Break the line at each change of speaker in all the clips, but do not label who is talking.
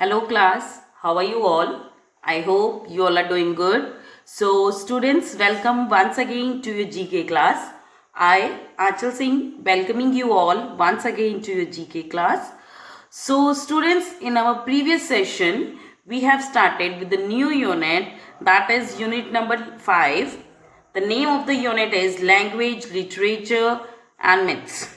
Hello class, how are you all? I hope you all are doing good. So students, welcome once again to your GK class. I, Achal Singh, welcoming you all once again to your GK class. So students, in our previous session, we have started with the new unit, that is unit number 5. The name of the unit is Language, Literature and Myths.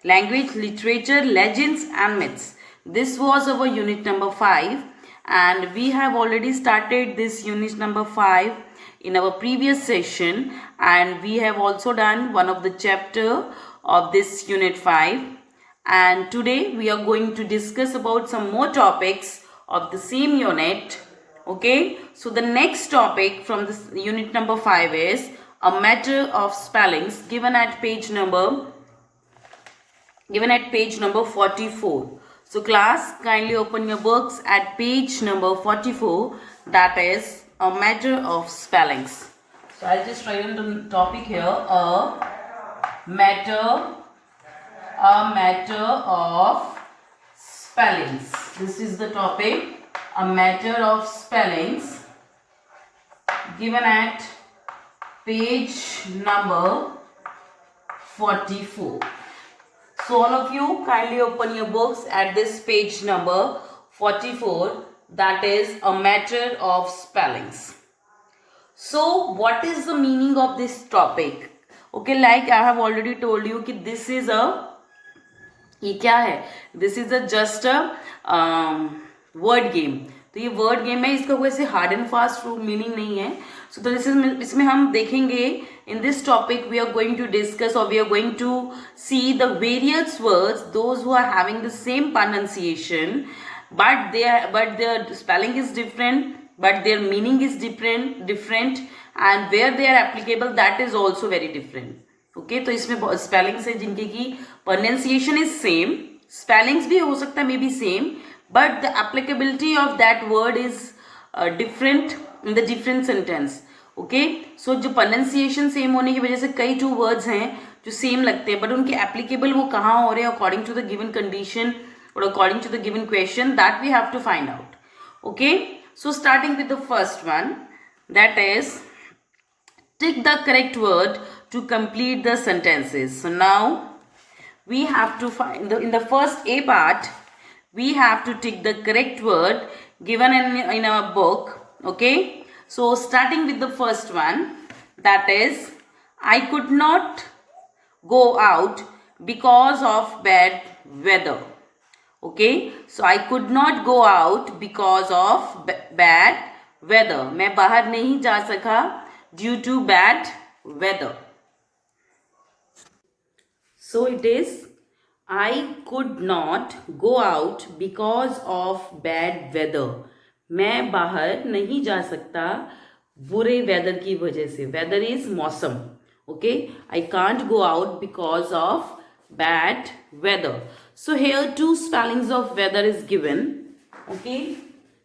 Language, Literature, Legends and Myths. This was our unit number 5 and we have already started this unit number 5 in our previous session, and we have also done one of the chapter of this unit 5, and today we are going to discuss about some more topics of the same unit. Okay, so the next topic from this unit number 5 is a matter of spellings, given at page number 44. So class, kindly open your books at page number 44, that is a matter of spellings. So I'll just write on the topic here, a matter of spellings. This is the topic, a matter of spellings, given at page number 44. So all of you kindly open your books at this page number 44, that is a matter of spellings. So what is the meaning of this topic? Okay, like I have already told you कि this is a, ये क्या है? This is a just a word game. तो ये word game है, इसका कोई ऐसे हार्ड एंड फास्ट मीनिंग नहीं है. सो तो इसमें हम देखेंगे in this topic we are going to discuss और we are going to see the various words those who are having the same pronunciation but their spelling is different, but their meaning is different and where they are applicable that is also very different. Okay, तो इसमें spellings है जिनकी की pronunciation is same, spellings भी हो सकता है may be same, but the applicability of that word is different in the different sentence. Okay, so जो pronunciation same होने की वजह से कई two words हैं जो same लगते हैं, but उनके applicable वो कहाँ हो रहे हैं according to the given condition or according to the given question, that we have to find out. Okay, so starting with the first one, that is tick the correct word to complete the sentences. So now we have to find in the first A part, we have to tick the correct word given in our book. Okay, so starting with the first one, that is I could not go out because of bad weather. Okay, so I could not go out because of bad weather. मैं बाहर नहीं जा सका due to bad weather. So it is I could not go out because of bad weather. मैं बाहर नहीं जा सकता बुरे वेदर की वजह से. वेदर इज मौसम. Okay, I can't go out because of bad weather. So here two spellings of weather is given. Okay,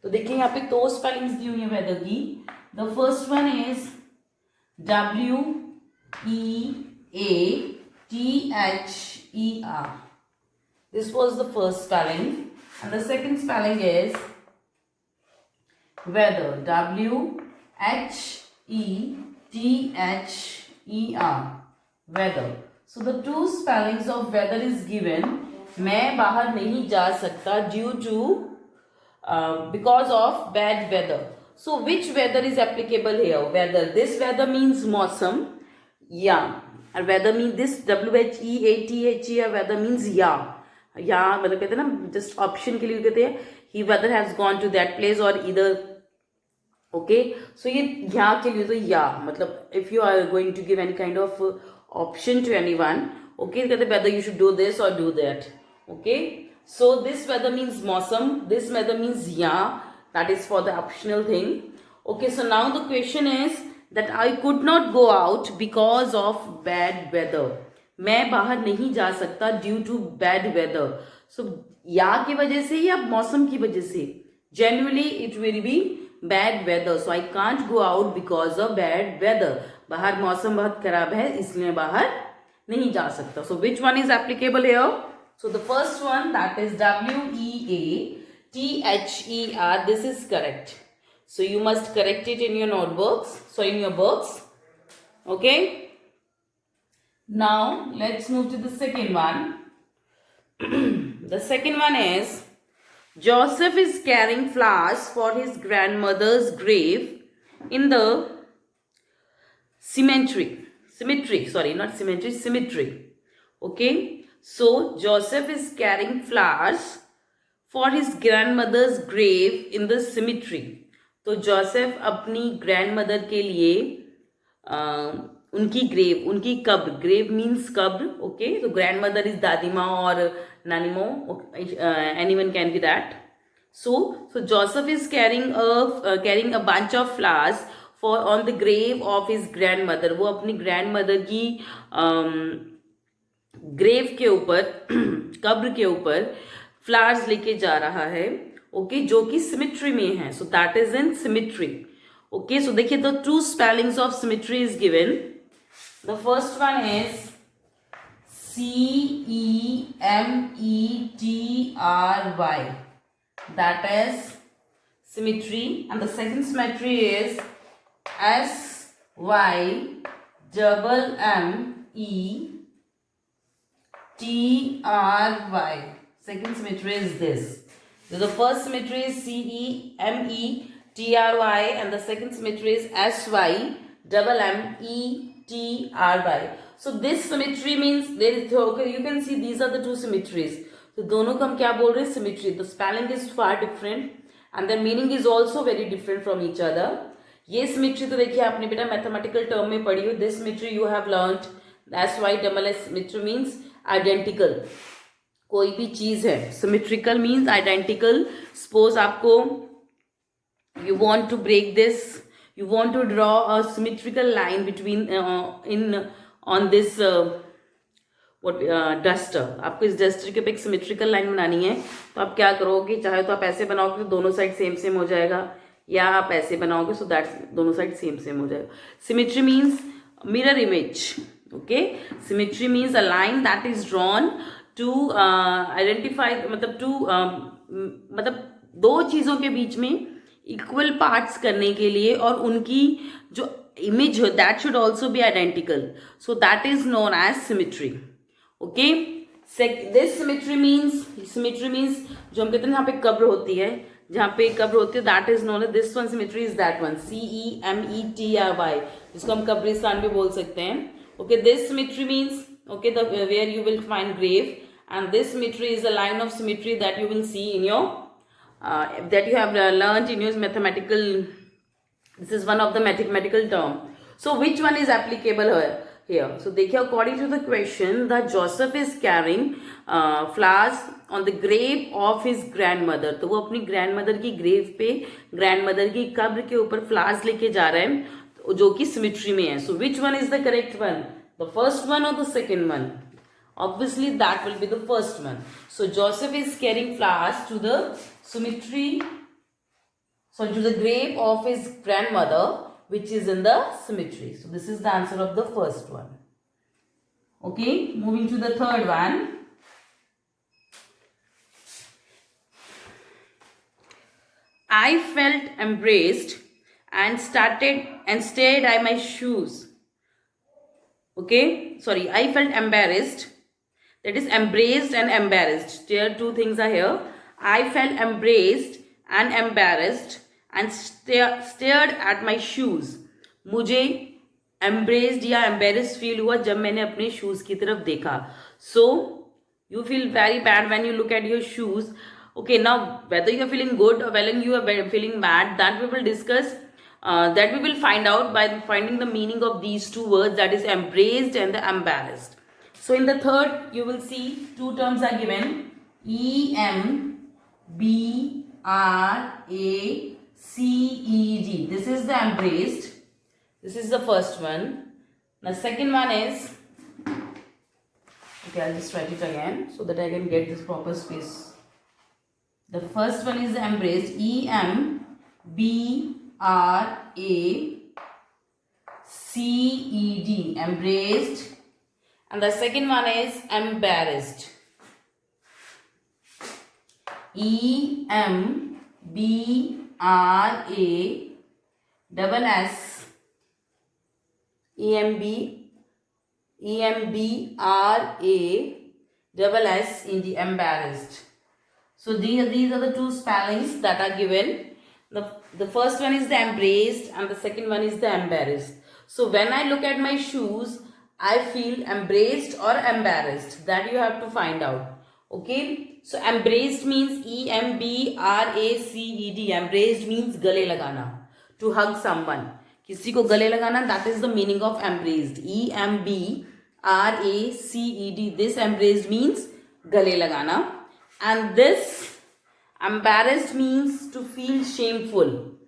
तो देखिए यहाँ पे दो spellings दी हुई है weather की. The first one is WEATHER. This was the first spelling, and the second spelling is weather. WHEATHER. Weather. So the two spellings of weather is given. मैं बाहर नहीं जा सकता due to because of bad weather. So which weather is applicable here? Weather. This weather means मौसम. Yeah. And weather means this WHEATHER. Weather means yeah. Yeah मतलब कहते हैं ना, just option के लिए कहते हैं he weather has gone to that place or either. Okay, so ये यहाँ के लिए तो yeah मतलब if you are going to give any kind of option to anyone, okay, कहते whether you should do this or do that. Okay, so this weather means मौसम, this weather means yeah, that is for the optional thing. Okay, so now the question is that I could not go out because of bad weather. मैं बाहर नहीं जा सकता due to bad weather. So या की वजह से या मौसम की वजह से, generally it will be bad weather. So I can't go out because of bad weather. बाहर मौसम बहुत खराब है इसलिए बाहर नहीं जा सकता. So which one is applicable here? So the first one, that is WEA T-H-E-R. This is correct. So you must correct it in your notebooks. So in your books. Okay. Now let's move to the second one. The second one is Joseph is carrying flowers for his grandmother's grave in the cemetery. Cemetery. Okay. So Joseph is carrying flowers for his grandmother's grave in the cemetery. तो Joseph अपनी grandmother के लिए उनकी grave, उनकी कब्र, grave means कब्र, okay. तो grandmother is दादी माँ और नानी माँ, anyone can be that. So Joseph is carrying a bunch of flowers for on the grave of his grandmother. वो अपनी ग्रैंडमदर की ग्रेव के ऊपर, कब्र के ऊपर फ्लावर्स लेके जा रहा है, ओके, जो कि सिमेट्री में है. So that is in symmetry. Okay, so देखिए the two spellings of symmetry is given. The first one is CEMETRY, that is symmetry, and the second symmetry is SYMMETRY. Second symmetry is this. So the first symmetry is CEMETRY and the second symmetry is SYMMETRY. So this symmetry means there is, okay, you can see these are the two symmetries. तो दोनों को हम क्या बोल रहे हैं? Symmetry. The spelling is far different and the meaning is also very different from each other. ये symmetry तो देखिए आपने बेटा मैथमेटिकल टर्म में पढ़ी हो. This symmetry you have learned. SYSS symmetry means identical. कोई भी चीज है, सिमेट्रिकल मीन्स आइडेंटिकल. सपोज आपको you want to break this, you want to draw a symmetrical line between in on this duster. आपको इस डस्टर के ऊपर एक सिमेट्रिकल लाइन बनानी है, तो आप क्या करोगे? चाहे तो आप ऐसे बनाओगे तो दोनों साइड सेम सेम हो जाएगा, या आप ऐसे बनाओगे सो दैट दोनों साइड सेम सेम हो जाएगा. Symmetry means mirror image. Okay, symmetry means a line that is drawn to identify, मतलब दो चीजों के बीच में इक्वल पार्ट्स करने के लिए, और उनकी जो इमेज हो that should also be identical. So that is known as symmetry. Okay, this symmetry means जो हम कहते हैं यहाँ पे कब्र होती है, जहाँ पे कब्र होती है, that is known. This one cemetery is that one, CEMETRY, जिसको हम कब्रिस्तान भी बोल सकते हैं. Okay, this symmetry means okay the where you will find grave, and this symmetry is a line of symmetry that you will see in your that you have learned in your mathematical. This is one of the mathematical term. So which one is applicable here? So देखिए, according to the question, the Joseph is carrying flowers on the grave of his grandmother. तो वो अपनी grandmother की grave पे, grandmother की कब्र के ऊपर flowers लेके जा रहे हैं, जो कि symmetry में है. So which one is the correct one? The first one or the second one? Obviously that will be the first one. So Joseph is carrying flowers to the symmetry, so to the grave of his grandmother, which is in the symmetry. So this is the answer of the first one. Okay, moving to the third one. I felt embraced and stared at my shoes. Okay, sorry, I felt embarrassed. That is embraced and embarrassed. There two things are here. I felt embraced and embarrassed and stared at my shoes. मुझे embraced या embarrassed feel हुआ जब मैंने अपने shoes की तरफ देखा. So you feel very bad when you look at your shoes. Okay, now whether you are feeling good or whether you are feeling bad, that we will discuss. That we will find out by finding the meaning of these two words, that is embraced and the embarrassed. So in the third, you will see two terms are given. EMBRACED. This is the embraced. This is the first one. The second one is, okay, I'll just write it again so that I can get this proper space. The first one is the embraced. EMBRACED. Embraced. And the second one is embarrassed. EMBRASS in the embarrassed. So these are the two spellings that are given. The first one is the embraced and the second one is the embarrassed. So when I look at my shoes, I feel embraced or embarrassed. That you have to find out. Okay. So embraced means EMBRACED. Embraced means गले लगाना. To hug someone. किसी को गले लगाना. That is the meaning of embraced. EMBRACED. This embraced means गले लगाना. And this embarrassed means to feel shameful.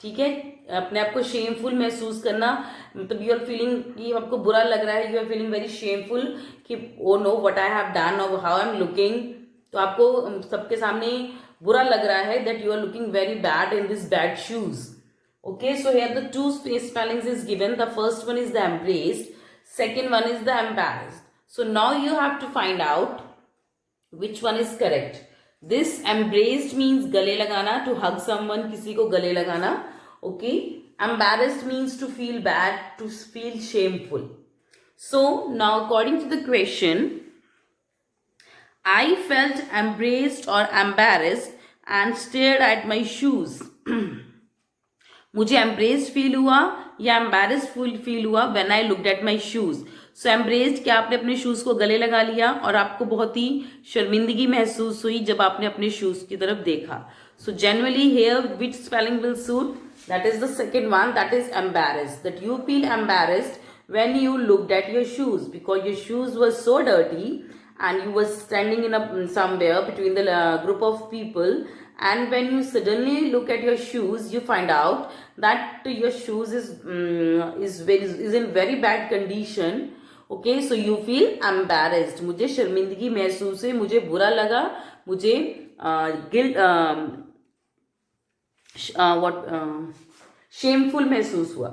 ठीक है, अपने आप को शेमफुल महसूस करना, मतलब यू आर फीलिंग कि आपको बुरा लग रहा है, you are feeling very shameful कि oh no what I have done और हाउ आई एम लुकिंग. तो आपको सबके सामने बुरा लग रहा है that you are looking very bad in this bad shoes. Okay, so here the two spellings is given. The first one is the embraced, second one is the embarrassed. So now you have to find out which one is correct. This embraced means गले लगाना, to hug someone, किसी को गले लगाना. Okay, embarrassed means to feel bad, to feel shameful. So now according to the question, I felt embraced or embarrassed and stared at my shoes. मुझे embraced feel हुआ या embarrassed feel हुआ when I looked at my shoes. So embraced क्या आपने अपने shoes को गले लगा लिया और आपको बहुत ही शर्मिंदगी महसूस हुई जब आपने अपने शूज की तरफ देखा. So generally here which spelling will suit? That is the second one, that is embarrassed. That you feel embarrassed when you looked at your shoes because your shoes were so dirty and you were standing in somewhere between the group of people, and when you suddenly look at your shoes you find out that your shoes is in very bad condition. Okay, so you feel embarrassed. मुझे शर्मिंदगी महसूस हुई, मुझे बुरा लगा, मुझे guilt shameful महसूस हुआ.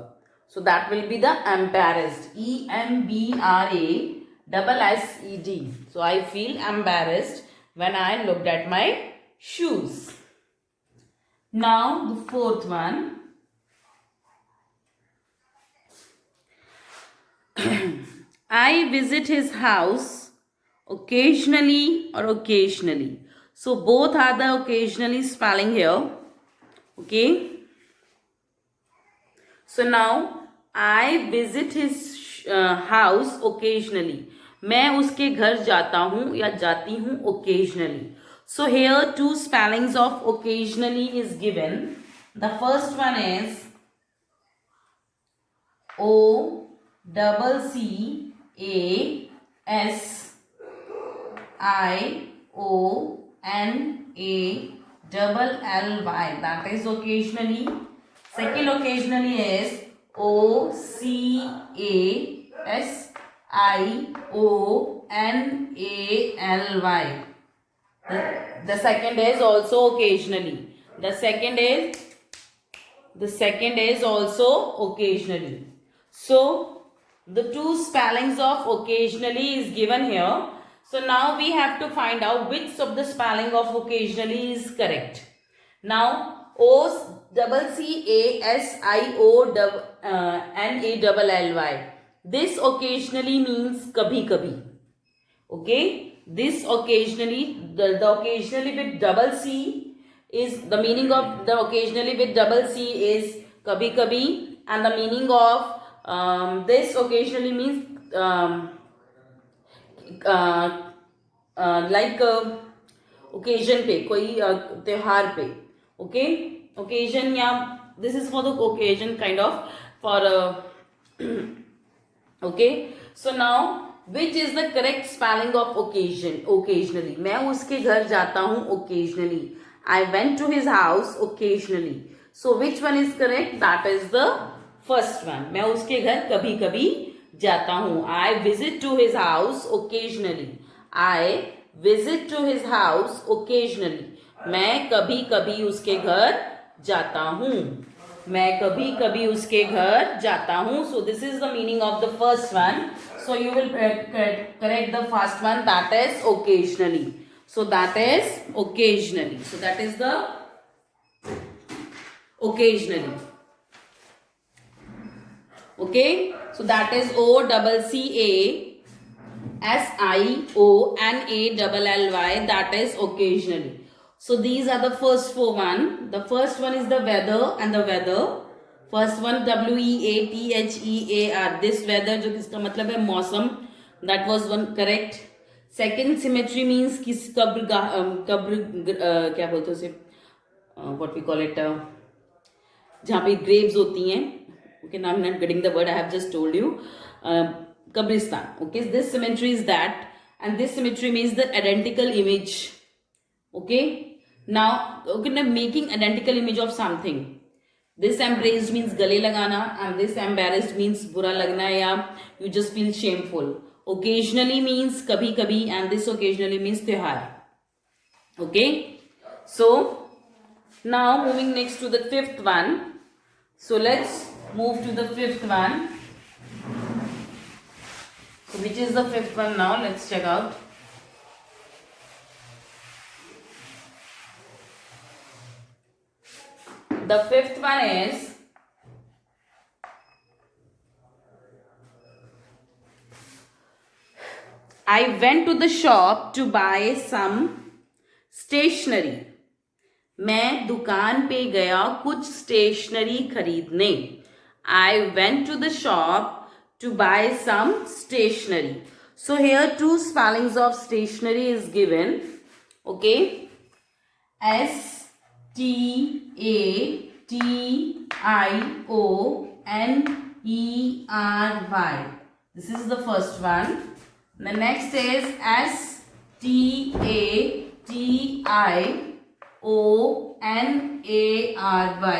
So that will be the embarrassed. EMBRASSED. So I feel embarrassed when I looked at my shoes. Now the fourth one. I visit his house occasionally or occasionally. So both are the occasionally spelling here. Okay. So now I visit his house occasionally. मैं उसके घर जाता हूँ या जाती हूँ occasionally. So here two spellings of occasionally is given. The first one is OCCASIONALLY. That is occasionally. Second occasionally is OCASIONALY. The second is also occasionally. The second is also occasionally. So the two spellings of occasionally is given here. So now we have to find out which of the spelling of occasionally is correct. Now OCCASIONALLY. This occasionally means kabhi kabhi. Okay, this occasionally, the occasionally with double C is, the meaning of the occasionally with double C is kabhi kabhi, and the meaning of this occasionally means like occasion पे, कोई त्योहार पे. Okay, occasion, या this is for the occasion kind of for okay. So now which is the correct spelling of occasion? Occasionally. मैं उसके घर जाता हूँ occasionally. I went to his house occasionally. So which one is correct? That is the first one. मैं उसके घर कभी कभी जाता हूँ. I visit to his house occasionally. I visit to his house occasionally. मैं कभी कभी उसके घर जाता हूँ. मैं कभी कभी उसके घर जाता हूँ. So this is the meaning of the first one. So you will correct the first one, that is occasionally. So that is occasionally. So that is the occasionally. Okay, so that is OCCASIONALLY, that is occasionally. So these are the first four one. The first one is the weather and the weather. First one WEATHEAR, this weather जो किसका मतलब है मौसम, that was one correct. Second symmetry means किस कब्र क्या बोलते हैं उसे, what we call it, जहाँ पे ग्रेव्स होती हैं. Okay, now I'm not getting the word, I have just told you. Kabristan. Okay, this symmetry is that, and this symmetry means the identical image. Okay, now making identical image of something. This embraced means gale lagana, and this embarrassed means bura lagna ya you just feel shameful. Occasionally means kabhi kabhi, and this occasionally means tihar. Okay, so now moving next to the fifth one. So let's move to the fifth one. So which is the fifth one now? Let's check out. The fifth one is I went to the shop to buy some stationery. मैं दुकान पे गया कुछ stationery खरीदने. I went to the shop to buy some stationery. So here two spellings of stationery is given. Okay. STATIONERY. This is the first one. The next is STATIONARY.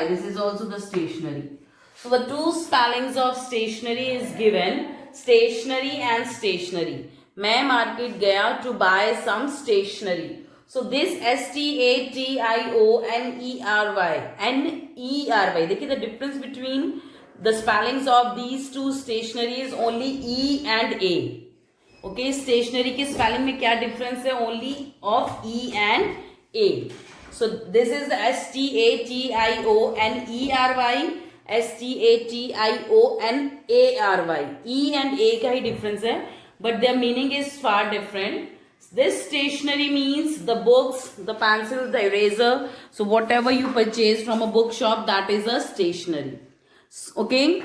This is also the stationery. So the two spellings of stationery is given, stationery and stationery. मैं market गया to buy some stationery. So this STATIONERY, देखिए the difference between the spellings of these two stationery is only E and A. Okay, stationery के spelling में क्या difference है? Only of E and A. So this is the STATIONERY, STATIONARY. E and A का ही difference है, but their meaning is far different. This stationery means the books, the pencils, the eraser. So whatever you purchase from a bookshop, that is a stationery. Okay,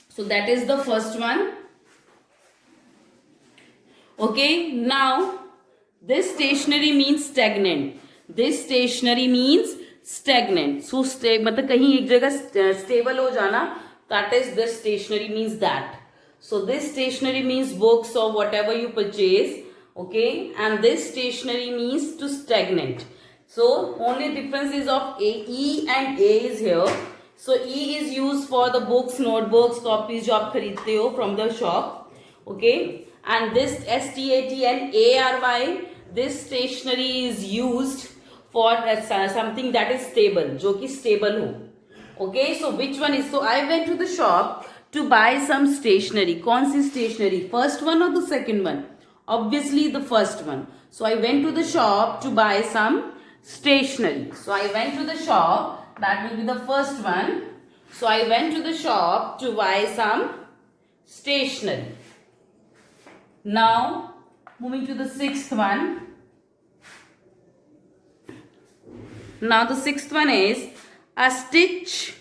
so that is the first one. Okay, now this stationery means stagnant. This stationery means stagnant. So मतलब कहीं एक जगह stable हो जाना, that is the stationery means that. So this stationery means books or whatever you purchase. Okay, and this stationery means to stagnate. So only difference is of E and A is here. So E is used for the books, notebooks, copies जो आप खरीदते हो from the shop. Okay, and this STATIONARY, this stationery is used for something that is stable, जो कि stable हो. Okay, so which one is? So I went to the shop to buy some stationery. कौन सी stationery? First one or the second one? Obviously the first one. So I went to the shop to buy some stationery. So I went to the shop, that will be the first one. So I went to the shop to buy some stationery. Now moving to the sixth one. Now the sixth one is a stitch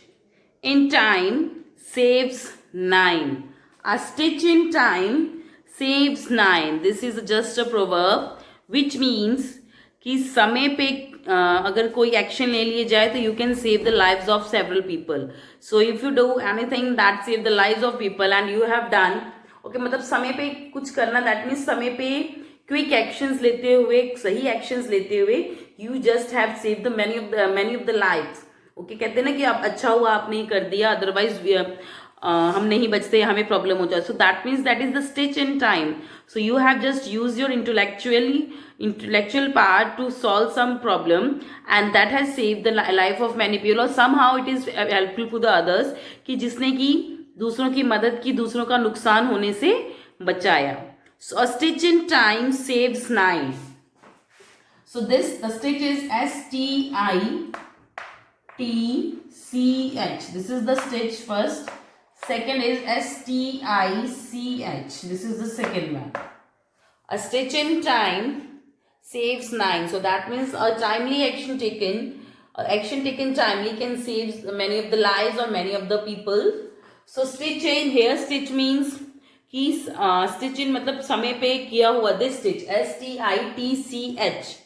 in time saves 9. A stitch in time saves 9. This is just a proverb which means कि समय पे अगर कोई action ले लिए जाए तो you can save the lives of several people. So if you do anything that save the lives of people and you have done, okay, मतलब समय पे कुछ करना, दैट मीन्स समय पे क्विक एक्शंस लेते हुए, सही एक्शंस लेते हुए you just have save the many of the lives. Okay, कहते हैं ना कि आप अच्छा हुआ आपने कर दिया, अदरवाइज हम नहीं बचते, हमें प्रॉब्लम हो जाए. So that means that is the stitch in time. So you have just use your intellectual part to solve some problem and that has saved the life of many people, or somehow it is helpful to the others कि जिसने की दूसरों की मदद की, दूसरों का नुकसान होने से बचाया. So a stitch in time saves 9. So this, the stitch is S-T-I-T-C-H. This is the stitch first. Second is S-T-I-C-H. This is the second one. A stitch in time saves 9. So that means a timely action taken timely can save many of the lives or many of the people. So stitch in, here stitch means कि stitch in मतलब समय पे किया हुआ, this stitch S-T-I-T-C-H,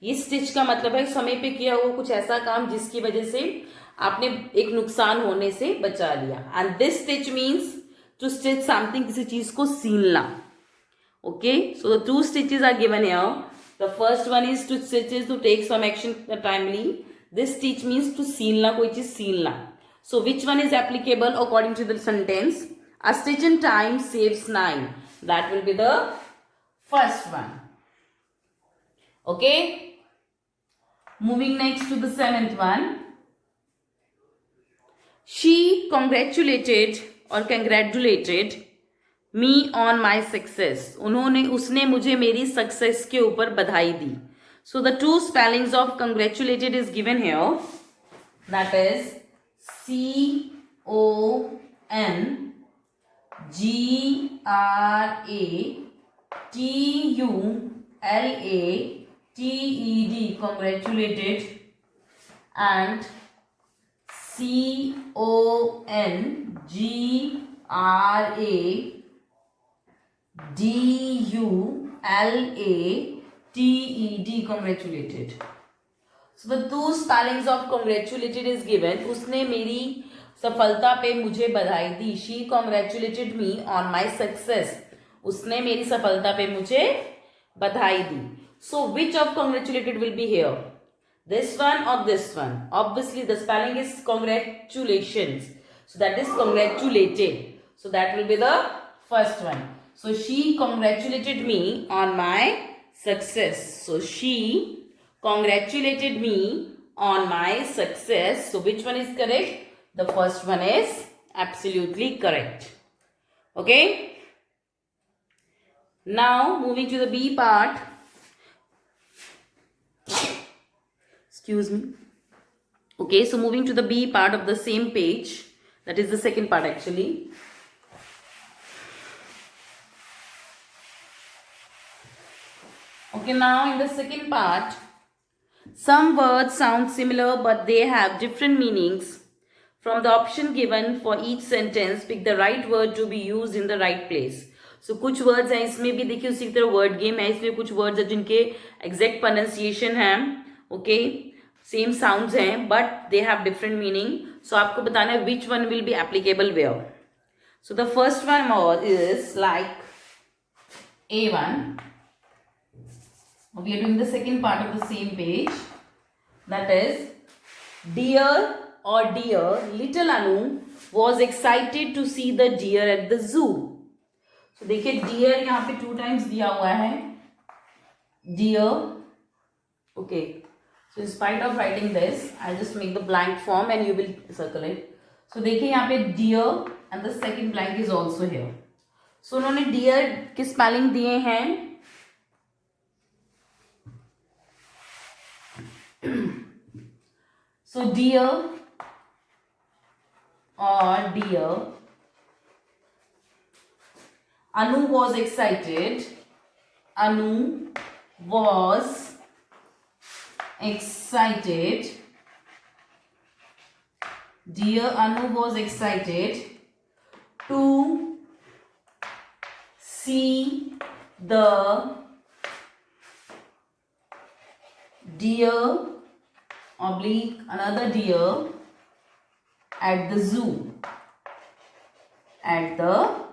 ये stitch का मतलब है समय पे किया हुआ कुछ ऐसा काम जिसकी वजह से आपने एक नुकसान होने से बचा लिया. And this stitch means to stitch something, किसी चीज को सीलना. Okay, so the two stitches are given here. The first one is to stitches to take some action timely. This stitch means to सीलना, कोई चीज सीलना. So which one is applicable according to the sentence? A stitch in time saves 9. That will be the first one. Okay. Moving next to the 7th one. She congratulated me on my success. उसने मुझे मेरी success के ऊपर बधाई दी. So the two spellings of congratulated is given here. That is C-O-N-G-R-A-T-U-L-A-T-E-D, congratulated, and C-O-N-G-R-A-D-U-L-A-T-E-D, congratulated. So the two spellings of congratulated is given. उसने मेरी सफलता पे मुझे बधाई दी. She congratulated me on my success. उसने मेरी सफलता पे मुझे बधाई दी. So which of congratulated will be here? This one or this one? Obviously the spelling is congratulations. So that is congratulated. So that will be the first one. So she congratulated me on my success. So she congratulated me on my success. So which one is correct? The first one is absolutely correct. Okay. Now moving to the B part. Excuse me. Okay, so moving to the B part of the same page. That is the second part actually. Okay, now in the second part, some words sound similar but they have different meanings. From the option given for each sentence, pick the right word to be used in the right place. So कुछ words हैं इसमें भी देखिए उसी तरह word game है. इसमें कुछ words हैं जिनके exact pronunciation हैं. Okay, same sounds हैं but they have different meaning. So आपको बताना है which one will be applicable where. So the first one is like A1. We are doing the second part of the same page. That is, dear or dear, little Anu was excited to see the deer at the zoo. So देखिए deer यहाँ पे 2 times दिया हुआ है. Deer. Okay. So in spite of writing this, I'll just make the blank form and you will circle it. So देखिए यहाँ पे deer and the second blank is also here. So उन्होंने deer के spelling दिए हैं. So dear or dear, Anu was excited. Anu was excited. Dear Anu was excited to see the deer oblique another deer at the zoo. At the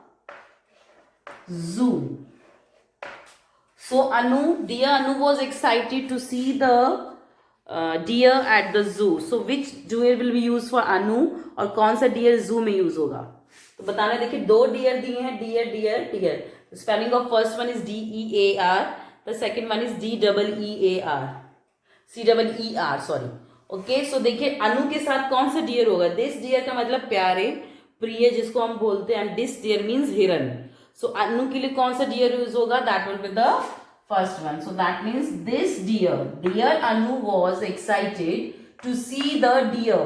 zoo. So dear Anu was excited to see the deer at the zoo. So which deer will be used for Anu और कौन सा deer zoo में use होगा? तो बताना देखिए 2 deer दिए हैं, deer. The spelling of first one is D-E-A-R. The second one is D-E-E-A-R. C-E-E-R, sorry. Okay, so देखिए अनु के साथ कौन सा deer होगा? This deer का मतलब प्यारे, प्रिय जिसको हम बोलते हैं. And this deer means हिरन. So अनु के लिए कौन सा deer यूज होगा? That will be the first one. So that means this dear Anu was excited to see the deer.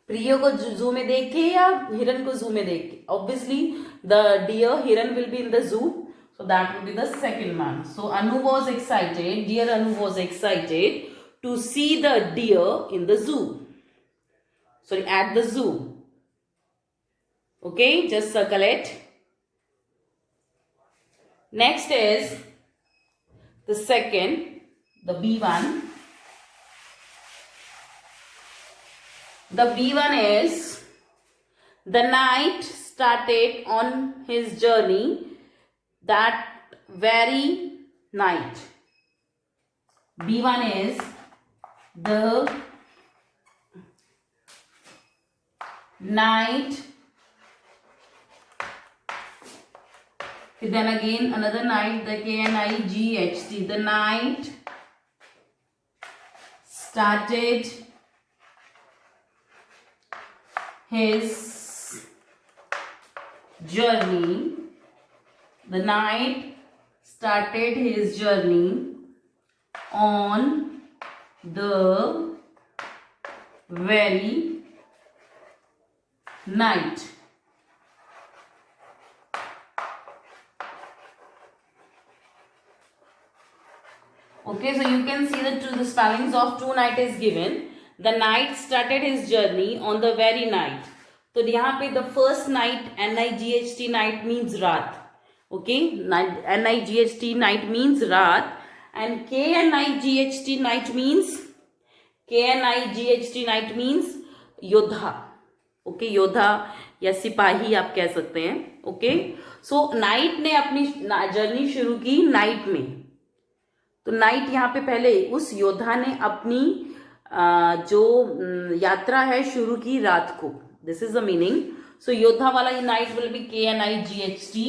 प्रिय को जू में देख के या हिरन को जू में देख के? Obviously the deer, hiran will be in the zoo, so that will be the second one. So Anu was excited, dear Anu was excited to see the deer in the zoo, sorry, at the zoo. Okay, just circle it. Next is the second, the B1. The B1 is the knight started on his journey that very night. B1 is the night. Then again another night, the K-N-I-G-H-T. The night started his journey. The knight started his journey on the very night. Okay, so you can see the spellings of two night is given. The knight started his journey on the very night. तो यहाँ पे the first night, N-I-G-H-T, night means रात. Okay, N-I-G-H-T, night means रात, and K-N-I-G-H-T, night means K-N-I-G-H-T, night means योद्धा. Okay, योद्धा या सिपाही आप कह सकते हैं. Okay, so नाइट ने अपनी जर्नी शुरू की नाइट में. तो नाइट यहाँ पे पहले उस योद्धा ने अपनी जो यात्रा है शुरू की रात को. This is the meaning. So योद्धा वाला ये knight will be K-N-I-G-H-T.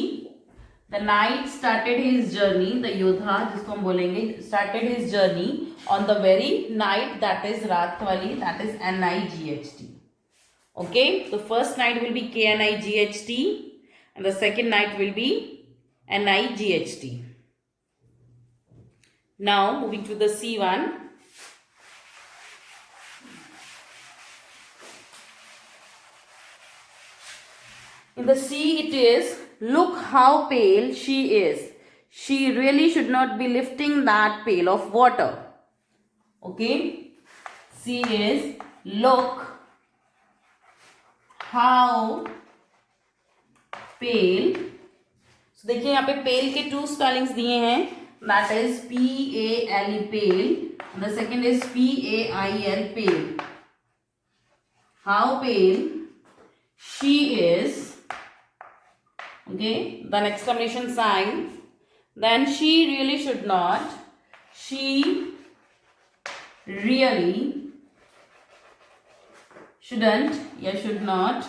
The knight started his journey, the योद्धा जिसको हम बोलेंगे started his journey on the very night, that is रात वाली, दैट इज N-I-G-H-T. ओके, तो first knight will be K-N-I-G-H-T and the second night will be N-I-G-H-T. Now moving to the C1. In the C it is, look how pale she is. She really should not be lifting that pail of water. Okay. C is, look how pale. So देखिए यहाँ पे pale के two spellings दिए हैं. That is P-A-L-E, pale. And the second is P-A-I-L, pale. How pale she is. Okay, the exclamation sign. Then she really should not. She really shouldn't. Yeah, should not.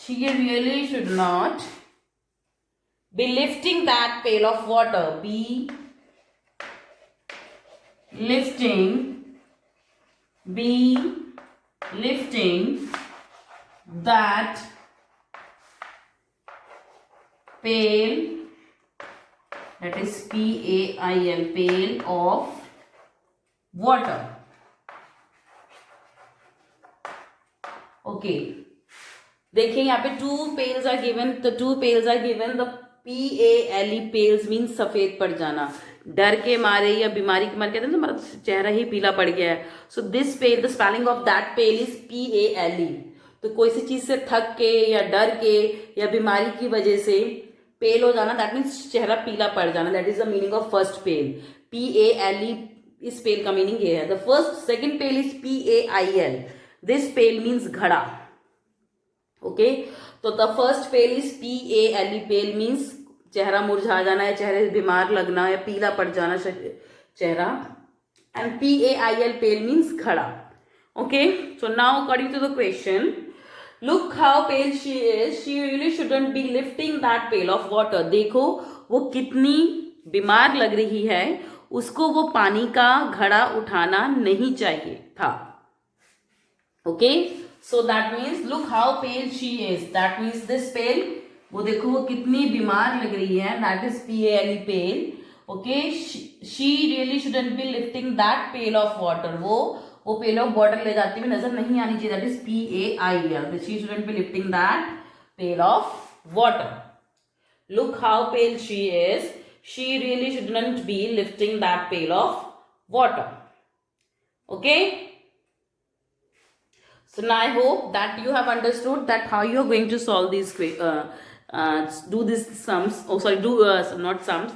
She really should not be lifting that pail of water. Be lifting that pail, that is P-A-I-L, pail of water. Okay, देखिए यहाँ पे two pails are given. The two pails are given. The P-A-L-E, pails means सफेद पड़ जाना, डर के मारे या बीमारी के मारे, कहते हैं ना हमारा चेहरा ही पीला पड़ गया है. So this pale, the spelling of that pale is P-A-L-E. तो कोई सी चीज से थक के या डर के या बीमारी की वजह से पेल हो जाना, दैट मीन्स चेहरा पीला पड़ जाना. That is the meaning of first pale. P-A-L-E, इस पेल का मीनिंग ये है. The first second pale is P-A-I-L. This pail means घड़ा. ओके, तो the first pale is P-A-L-E, pale means चेहरा मुरझा जाना या चेहरे बीमार लगना या पीला पड़ जाना चेहरा. एंड P-A-I-L, पेल मीन्स घड़ा. Okay, so now according to the question, look how pale she is. She really shouldn't be lifting that pail of water. देखो वो कितनी बीमार लग रही है, उसको वो पानी का घड़ा उठाना नहीं चाहिए था. Okay, so that means look how pale she is. That means this pale वो देखो वो कितनी बीमार लग रही है, that is PALE pale. Okay, she really shouldn't be lifting that pail of water. वो पेल ऑफ वाटर ले जाती हुई नजर नहीं आनी चाहिए, that is PAIL. She shouldn't be lifting that pail of water. Look how pale she is. She really shouldn't be lifting that pail of water. Okay? So now I hope that you have understood that how you are going to solve these, do these sums. Oh, sorry, not sums.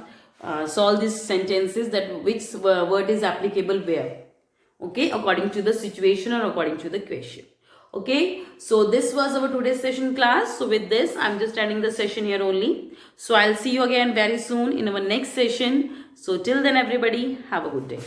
Solve these sentences, that which word is applicable where. Okay, according to the situation or according to the question. Okay, so this was our today's session class. So with this, I'm just ending the session here only. So I'll see you again very soon in our next session. So till then, everybody, have a good day.